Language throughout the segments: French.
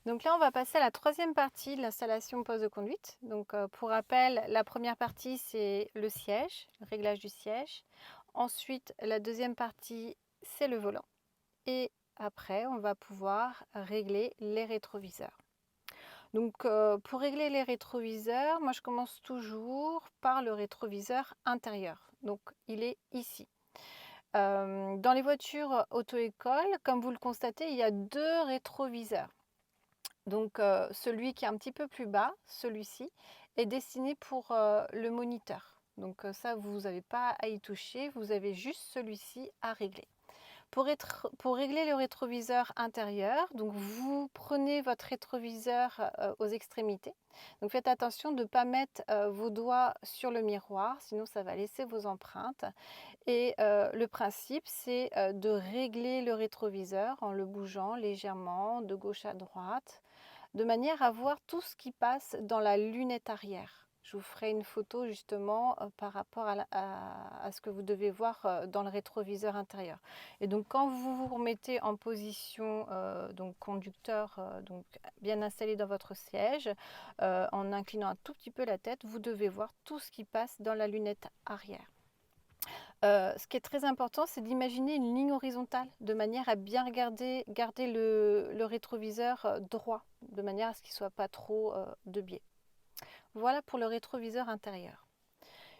Donc là, on va passer à la troisième partie de l'installation poste de conduite. Donc pour rappel, la première partie, c'est le siège, le réglage du siège. Ensuite, la deuxième partie, c'est le volant. Et après, on va pouvoir régler les rétroviseurs. Donc pour régler les rétroviseurs, moi je commence toujours par le rétroviseur intérieur. Donc il est ici. Dans les voitures auto-école, comme vous le constatez, il y a deux rétroviseurs. Donc celui qui est un petit peu plus bas, celui-ci, est destiné pour le moniteur. Donc ça, vous n'avez pas à y toucher, vous avez juste celui-ci à régler. Pour régler le rétroviseur intérieur, donc vous prenez votre rétroviseur aux extrémités. Donc faites attention de ne pas mettre vos doigts sur le miroir, sinon ça va laisser vos empreintes. Et le principe, c'est de régler le rétroviseur en le bougeant légèrement de gauche à droite, de manière à voir tout ce qui passe dans la lunette arrière. Je vous ferai une photo justement par rapport à ce que vous devez voir dans le rétroviseur intérieur. Et donc quand vous vous remettez en position donc conducteur, donc bien installé dans votre siège, en inclinant un tout petit peu la tête, vous devez voir tout ce qui passe dans la lunette arrière. Ce qui est très important, c'est d'imaginer une ligne horizontale, de manière à bien garder le rétroviseur droit, de manière à ce qu'il ne soit pas trop de biais. Voilà pour le rétroviseur intérieur.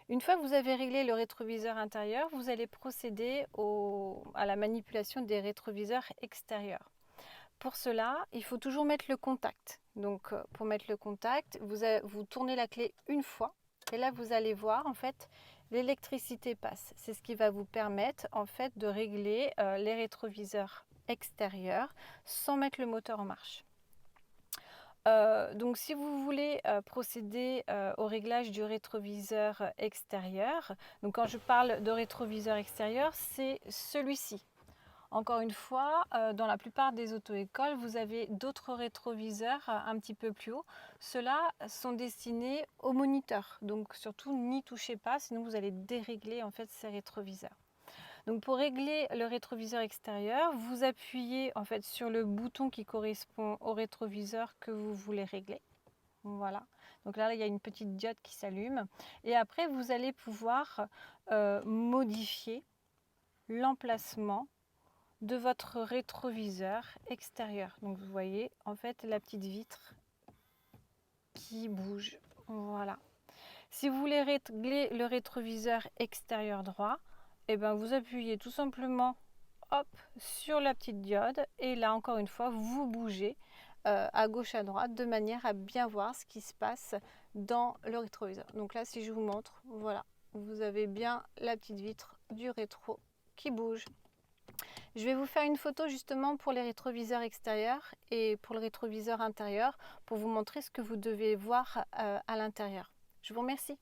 Une fois que vous avez réglé le rétroviseur intérieur, vous allez procéder à la manipulation des rétroviseurs extérieurs. Pour cela, il faut toujours mettre le contact. Donc pour mettre le contact, vous tournez la clé une fois et là vous allez voir en fait l'électricité passe. C'est ce qui va vous permettre en fait de régler les rétroviseurs extérieurs sans mettre le moteur en marche. Donc si vous voulez procéder au réglage du rétroviseur extérieur, donc quand je parle de rétroviseur extérieur, c'est celui-ci. Encore une fois, dans la plupart des auto-écoles, vous avez d'autres rétroviseurs un petit peu plus haut. Ceux-là sont destinés aux moniteurs. Donc surtout, n'y touchez pas, sinon vous allez dérégler en fait ces rétroviseurs. Donc pour régler le rétroviseur extérieur, vous appuyez en fait sur le bouton qui correspond au rétroviseur que vous voulez régler. Voilà. Donc là, il y a une petite diode qui s'allume. Et après, vous allez pouvoir modifier l'emplacement de votre rétroviseur extérieur. Donc vous voyez en fait la petite vitre qui bouge. Voilà. Si vous voulez régler le rétroviseur extérieur droit, et ben vous appuyez tout simplement hop, sur la petite diode et là encore une fois vous bougez à gauche à droite de manière à bien voir ce qui se passe dans le rétroviseur. Donc là si je vous montre, voilà, vous avez bien la petite vitre du rétro qui bouge. Je vais vous faire une photo justement pour les rétroviseurs extérieurs et pour le rétroviseur intérieur pour vous montrer ce que vous devez voir à l'intérieur. Je vous remercie.